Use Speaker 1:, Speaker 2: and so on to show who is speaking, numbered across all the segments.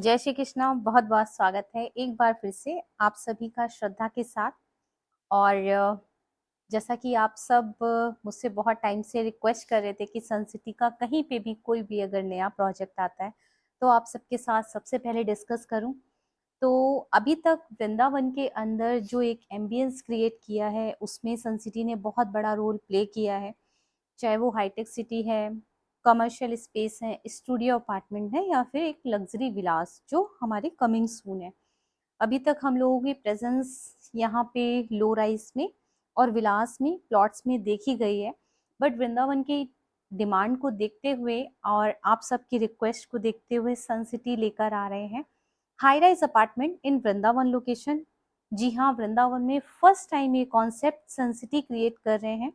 Speaker 1: जय श्री कृष्णा। बहुत बहुत स्वागत है एक बार फिर से आप सभी का श्रद्धा के साथ। और जैसा कि आप सब मुझसे बहुत टाइम से रिक्वेस्ट कर रहे थे कि सन सिटी का कहीं पे भी कोई भी अगर नया प्रोजेक्ट आता है तो आप सबके साथ सबसे पहले डिस्कस करूं। तो अभी तक वृंदावन के अंदर जो एक एम्बियंस क्रिएट किया है उसमें सन सिटी ने बहुत बड़ा रोल प्ले किया है। चाहे वो हाईटेक सिटी है, कमर्शियल स्पेस है, स्टूडियो अपार्टमेंट है या फिर एक लग्जरी विलास जो हमारे कमिंग सून है। अभी तक हम लोगों की प्रेजेंस यहाँ पे लो राइज में और विलास में प्लॉट्स में देखी गई है। बट वृंदावन की डिमांड को देखते हुए और आप सबकी रिक्वेस्ट को देखते हुए सन सिटी लेकर आ रहे हैं high rise apartment in Vrindavan location. जी हाँ, वृंदावन में फर्स्ट टाइम ये कॉन्सेप्ट सन सिटी क्रिएट कर रहे हैं।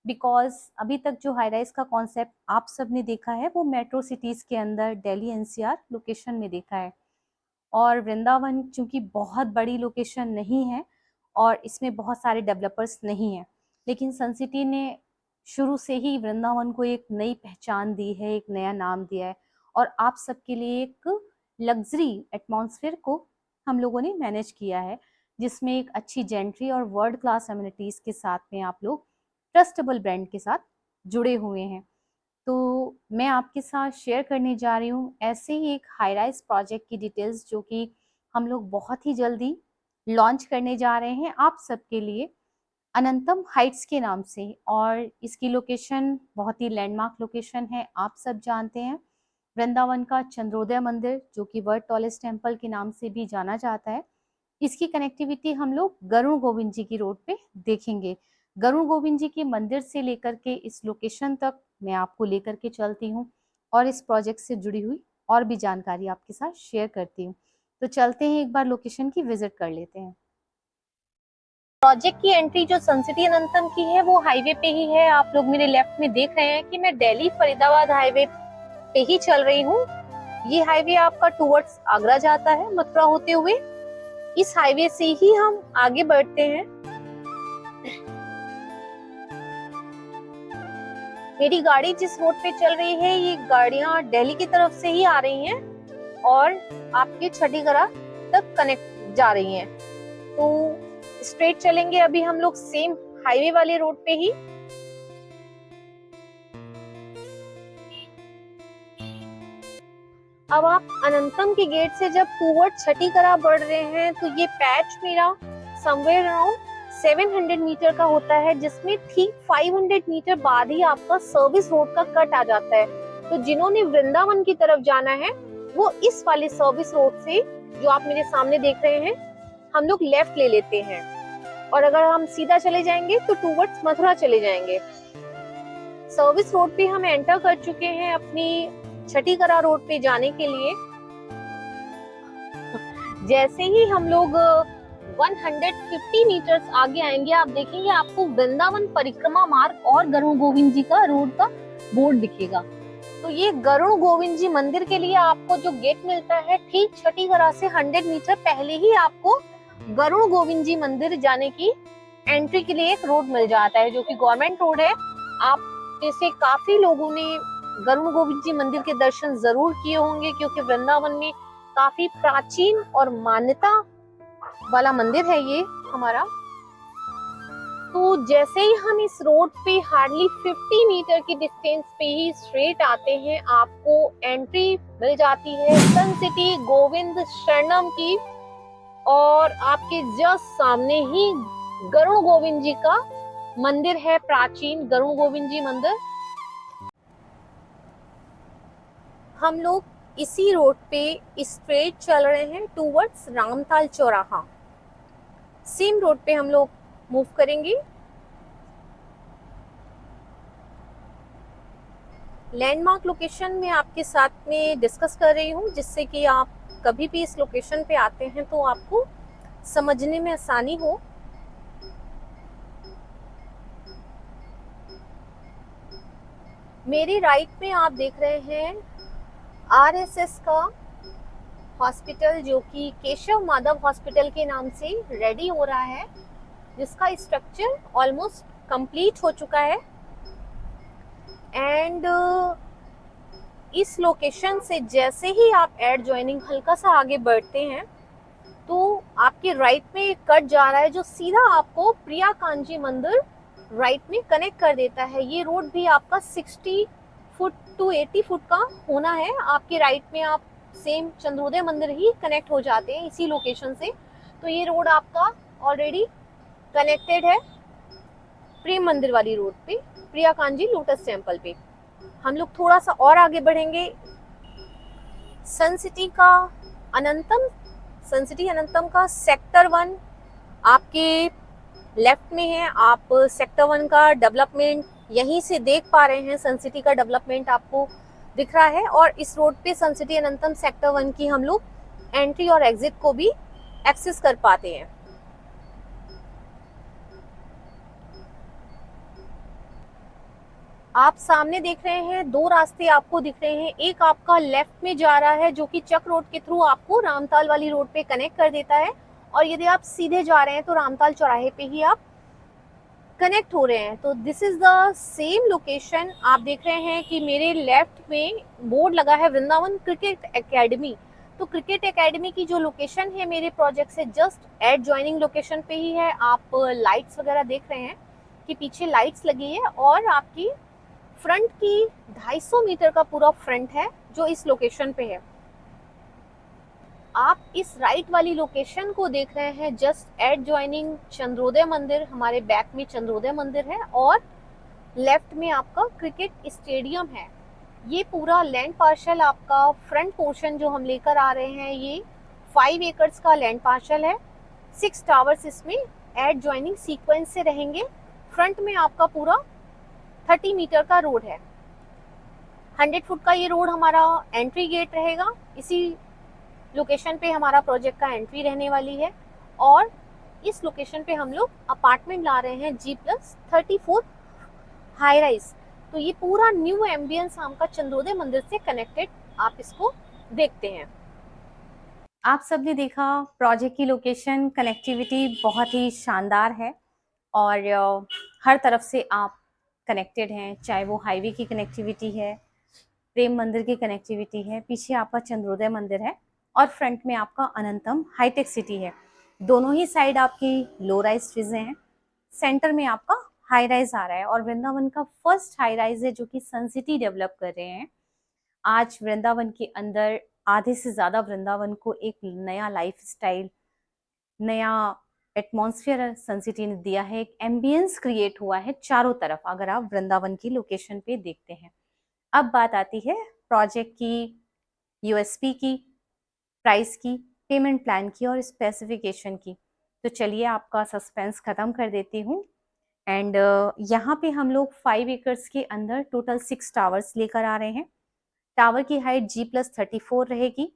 Speaker 1: बिकॉज अभी तक जो हाई राइज का कॉन्सेप्ट आप सब ने देखा है वो मेट्रो सिटीज के अंदर दिल्ली एनसीआर लोकेशन में देखा है। और वृंदावन चूंकि बहुत बड़ी लोकेशन नहीं है और इसमें बहुत सारे डेवलपर्स नहीं हैं, लेकिन सन सिटी ने शुरू से ही वृंदावन को एक नई पहचान दी है, एक नया नाम दिया है और आप सबके लिए एक लग्जरी एटमॉस्फेयर को हम लोगों ने मैनेज किया है, जिसमें एक अच्छी जेंट्री और वर्ल्ड क्लास एमिनिटीज के साथ में आप लोग ट्रस्टेबल ब्रांड के साथ जुड़े हुए हैं। तो मैं आपके साथ शेयर करने जा रही हूँ ऐसे ही एक हाई राइज प्रोजेक्ट की डिटेल्स जो कि हम लोग बहुत ही जल्दी लॉन्च करने जा रहे हैं आप सबके लिए, अनंतम हाइट्स के नाम से। और इसकी लोकेशन बहुत ही लैंडमार्क लोकेशन है, आप सब जानते हैं वृंदावन का चंद्रोदय मंदिर जो कि वर्ल्ड टॉलेस्ट टेम्पल के नाम से भी जाना जाता है। इसकी कनेक्टिविटी हम लोग गरुड़ गोविंद जी की रोड पे देखेंगे। गरुड़ गोविंद जी के मंदिर से लेकर के इस लोकेशन तक मैं आपको लेकर के चलती हूँ और इस प्रोजेक्ट से जुड़ी हुई और भी जानकारी आपके साथ शेयर करती हूँ। तो चलते हैं, एक बार लोकेशन की विजिट कर लेते हैं। प्रोजेक्ट की एंट्री जो सन सिटी अनंतम की है वो हाईवे पे ही है। आप लोग मेरे लेफ्ट में देख रहे हैं कि मैं दिल्ली फरीदाबाद हाईवे पे ही चल रही हूँ। ये हाईवे आपका टुवर्ड्स आगरा जाता है मथुरा होते हुए। इस हाईवे से ही हम आगे बढ़ते हैं। मेरी गाड़ी जिस रोड पे चल रही है ये गाड़ियां दिल्ली की तरफ से ही आ रही हैं और आपके छठीगढ़ तक कनेक्ट जा रही हैं। तो स्ट्रेट चलेंगे अभी हम लोग सेम हाईवे वाले रोड पे ही। अब आप अनंतम के गेट से जब टूवर्ड छठीगढ़ बढ़ रहे हैं तो ये पैच मेरा समवेयर अराउंड 700 मीटर का होता है, जिसमें ठीक 500 मीटर बाद ही आपका सर्विस रोड का कट आ जाता है। तो जिन्होंने वृंदावन की तरफ जाना है वो इस वाले सर्विस रोड से जो आप मेरे सामने देख रहे हैं हम लोग लेफ्ट ले लेते हैं और अगर हम सीधा चले जाएंगे तो टूवर्ड्स मथुरा चले जाएंगे। सर्विस रोड पे हम एंटर कर चुके हैं अपनी छठीगढ़ रोड पे जाने के लिए। जैसे ही हम लोग 150 मीटर्स आगे आएंगे आप देखेंगे आपको वृंदावन परिक्रमा मार्ग और गरुड़ गोविंद जी का रोड का बोर्ड दिखेगा। तो ये गरुड़ गोविंद जी मंदिर के लिए आपको जो गेट मिलता है ठीक छठीगढ़ से 100 मीटर पहले ही आपको गरुड़ गोविंद जी मंदिर जाने की एंट्री के लिए एक रोड मिल जाता है जो कि गवर्नमेंट रोड है। आप जैसे काफी लोगों ने गरुड़ गोविंद जी मंदिर के दर्शन जरूर किए होंगे क्योंकि वृंदावन में काफी प्राचीन और मान्यता वाला मंदिर है ये हमारा। तो जैसे ही हम इस रोड पे हार्डली 50 मीटर की डिस्टेंस पे ही स्ट्रेट आते हैं आपको एंट्री मिल जाती है सन सिटी गोविंद शरणम की और आपके जस्ट सामने ही गरुड़ गोविंद जी का मंदिर है, प्राचीन गरुड़ गोविंद जी मंदिर। हम लोग इसी रोड पे स्ट्रेट चल रहे हैं टूवर्ड्स रामताल चौराहा। सेम रोड पे हम लोग मूव करेंगे। लैंडमार्क लोकेशन में आपके साथ में डिस्कस कर रही हूँ जिससे कि आप कभी भी इस लोकेशन पे आते हैं तो आपको समझने में आसानी हो। मेरे राइट में आप देख रहे हैं आरएसएस का हॉस्पिटल जो कि केशव माधव हॉस्पिटल के नाम से रेडी हो रहा है, जिसका स्ट्रक्चर ऑलमोस्ट कंप्लीट हो चुका है। एंड इस लोकेशन से जैसे ही आप एड ज्वाइनिंग हल्का सा आगे बढ़ते हैं तो आपके राइट में एक कट जा रहा है जो सीधा आपको प्रिया कांजी मंदिर राइट में कनेक्ट कर देता है। ये रोड भी आपका 60 फुट टू 80 फुट का होना है। आपके राइट में आप सेम चंद्रोदय मंदिर ही कनेक्ट हो जाते हैं इसी लोकेशन से। तो ये रोड आपका ऑलरेडी कनेक्टेड है प्रेम मंदिर वाली रोड पे, प्रिया कांजी लोटस टेम्पल पे। हम लोग थोड़ा सा और आगे बढ़ेंगे। सन सिटी अनंतम का सेक्टर 1 आपके लेफ्ट में है। आप सेक्टर 1 का डेवलपमेंट यहीं से देख पा रहे हैं। सन सिटी का डेवलपमेंट आपको दिख रहा है और इस रोड पे सन सिटी अनंतम सेक्टर 1 की हम लोग एंट्री और एग्जिट को भी एक्सेस कर पाते हैं। आप सामने देख रहे हैं 2 रास्ते आपको दिख रहे हैं। एक आपका लेफ्ट में जा रहा है जो कि चक रोड के थ्रू आपको रामताल वाली रोड पे कनेक्ट कर देता है, और यदि आप सीधे जा रहे हैं तो रामताल चौराहे पे ही आप कनेक्ट हो रहे हैं। तो this is the same location. आप देख रहे हैं कि मेरे लेफ्ट में बोर्ड लगा है वृंदावन क्रिकेट एकेडमी। तो क्रिकेट एकेडमी की जो लोकेशन है मेरे प्रोजेक्ट से जस्ट एड ज्वाइनिंग लोकेशन पे ही है। आप लाइट्स वगैरह देख रहे हैं कि पीछे लाइट्स लगी है और आपकी फ्रंट की 250 मीटर का पूरा फ्रंट है जो इस लोकेशन पे है। आप इस राइट वाली लोकेशन को देख रहे हैं जस्ट एड ज्वाइनिंग चंद्रोदय मंदिर। हमारे बैक में चंद्रोदय मंदिर है और लेफ्ट में आपका क्रिकेट स्टेडियम है। ये पूरा लैंड पार्शल आपका फ्रंट पोर्शन जो हम लेकर आ रहे हैं ये 5 एकर्स का लैंड पार्शल है। 6 टावर्स इसमें एड ज्वाइनिंग सीक्वेंस से रहेंगे। फ्रंट में आपका पूरा 30 मीटर का रोड है। 100 फुट का ये रोड हमारा एंट्री गेट रहेगा। इसी लोकेशन पे हमारा प्रोजेक्ट का एंट्री रहने वाली है और इस लोकेशन पे हम लोग अपार्टमेंट ला रहे हैं G+34 हाई राइज। तो ये पूरा न्यू एम्बियंस आपका चंद्रोदय मंदिर से कनेक्टेड आप इसको देखते हैं। आप सबने देखा प्रोजेक्ट की लोकेशन, कनेक्टिविटी बहुत ही शानदार है और हर तरफ से आप कनेक्टेड हैं, चाहे वो हाईवे की कनेक्टिविटी है, प्रेम मंदिर की कनेक्टिविटी है, पीछे आपका चंद्रोदय मंदिर है और फ्रंट में आपका अनंतम हाईटेक सिटी है। दोनों ही साइड आपकी लो राइज चीजें हैं, सेंटर में आपका हाई राइज आ रहा है और वृंदावन का फर्स्ट हाई राइज है जो कि सन सिटी डेवलप कर रहे हैं। आज वृंदावन के अंदर आधे से ज्यादा वृंदावन को एक नया लाइफ स्टाइल, नया एटमॉस्फेयर सन सिटी ने दिया है। एक एम्बियंस क्रिएट हुआ है चारों तरफ अगर आप वृंदावन की लोकेशन पे देखते हैं। अब बात आती है प्रोजेक्ट की यूएसपी की, प्राइस की, पेमेंट प्लान की और स्पेसिफिकेशन की। तो चलिए आपका सस्पेंस खत्म कर देती हूँ। एंड यहाँ पे हम लोग 5 एकर्स के अंदर टोटल 6 टावर्स लेकर आ रहे हैं। टावर की हाइट G+34 रहेगी।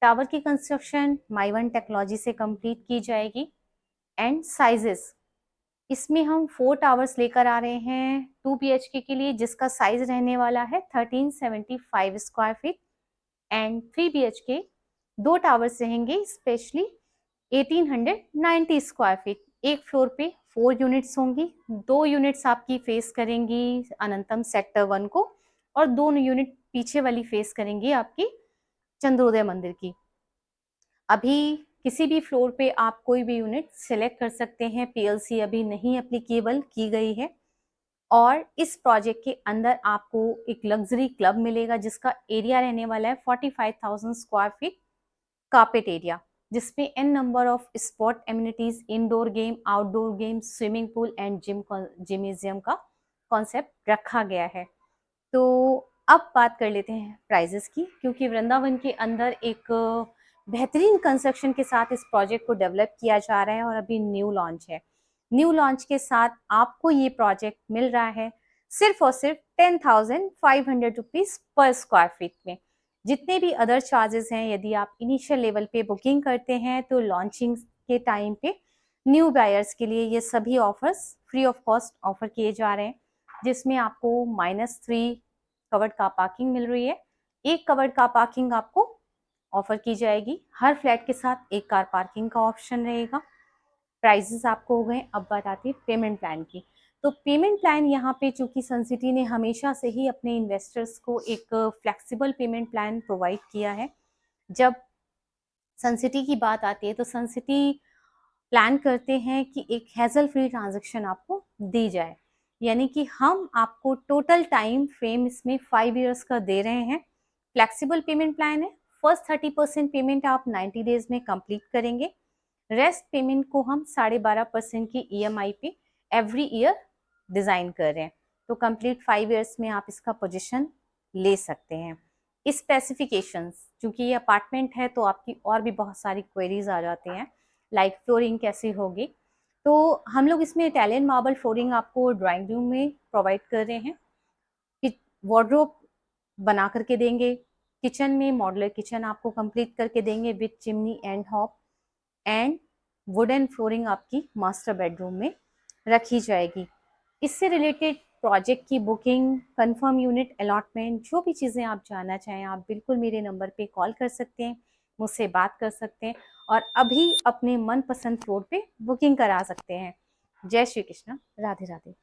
Speaker 1: टावर की कंस्ट्रक्शन माई1 टेक्नोलॉजी से कंप्लीट की जाएगी। एंड साइजेस, इसमें हम 4 टावर्स लेकर आ रहे हैं 2 BHK के लिए जिसका साइज रहने वाला है 1375 square feet. And 3 BHK 2 towers रहेंगे स्पेशली 1890 स्क्वायर फीट। एक फ्लोर पे 4 यूनिट्स होंगी। 2 यूनिट्स आपकी फेस करेंगी अनंतम सेक्टर 1 को और 2 यूनिट पीछे वाली फेस करेंगी आपकी चंद्रोदय मंदिर की। अभी किसी भी फ्लोर पे आप कोई भी यूनिट सिलेक्ट कर सकते हैं। PLC अभी नहीं एप्लीकेबल की गई है। और इस प्रोजेक्ट के अंदर आपको एक लग्जरी क्लब मिलेगा जिसका एरिया रहने वाला है 45,000 स्क्वायर फीट कारपेट एरिया, जिसमें n number of sport amenities, indoor game, outdoor game, swimming pool and gymnasium का कॉन्सेप्ट रखा गया है। तो अब बात कर लेते हैं प्राइजेस की, क्योंकि वृंदावन के अंदर एक बेहतरीन कंस्ट्रक्शन के साथ इस प्रोजेक्ट को डेवलप किया जा रहा है और अभी न्यू लॉन्च है। न्यू लॉन्च के साथ आपको ये प्रोजेक्ट मिल रहा है सिर्फ और सिर्फ 10,500 रुपीज पर स्क्वायर फीट में। जितने भी अदर चार्जेस हैं यदि आप इनिशियल लेवल पे बुकिंग करते हैं तो लॉन्चिंग के टाइम पे न्यू बायर्स के लिए ये सभी offers free of cost offer किए जा रहे हैं, जिसमें आपको -3 कवर्ड कार पार्किंग मिल रही है। एक कवर्ड कार पार्किंग आपको ऑफर की जाएगी। हर फ्लैट के साथ एक कार पार्किंग का ऑप्शन रहेगा। प्राइजेस आपको हो गए। अब बात आती है पेमेंट प्लान की। तो पेमेंट प्लान यहाँ पे चूंकि सनसिटी ने हमेशा से ही अपने इन्वेस्टर्स को एक फ्लेक्सिबल पेमेंट प्लान प्रोवाइड किया है। जब सनसिटी की बात आती है तो सनसिटी प्लान करते हैं कि एक हैजल फ्री ट्रांजेक्शन आपको दी जाए, यानी कि हम आपको टोटल टाइम फ्रेम इसमें 5 इयर्स का दे रहे हैं। फ्लेक्सिबल पेमेंट प्लान है। फर्स्ट 30% पेमेंट आप 90 डेज में कंप्लीट करेंगे, रेस्ट पेमेंट को हम 12.5% की EMI पे एवरी ईयर डिजाइन कर रहे हैं। तो कंप्लीट 5 इयर्स में आप इसका पोजीशन ले सकते हैं। स्पेसिफिकेशंस, क्योंकि ये अपार्टमेंट है तो आपकी और भी बहुत सारी क्वेरीज आ जाते हैं, लाइक फ्लोरिंग कैसी होगी। तो हम लोग इसमें इटालियन मार्बल फ्लोरिंग आपको ड्राइंग रूम में प्रोवाइड कर रहे हैं, कि वार्डरोब बना करके देंगे, किचन में मॉडुलर किचन आपको कंप्लीट करके देंगे with chimney and hob, and wooden flooring आपकी मास्टर बेडरूम में रखी जाएगी। इससे रिलेटेड प्रोजेक्ट की बुकिंग, कंफर्म यूनिट अलॉटमेंट, जो भी चीज़ें आप जानना चाहें आप बिल्कुल मेरे नंबर पे कॉल कर सकते हैं, मुझसे बात कर सकते हैं और अभी अपने मनपसंद फ्लोर पे बुकिंग करा सकते हैं। जय श्री कृष्ण, राधे राधे।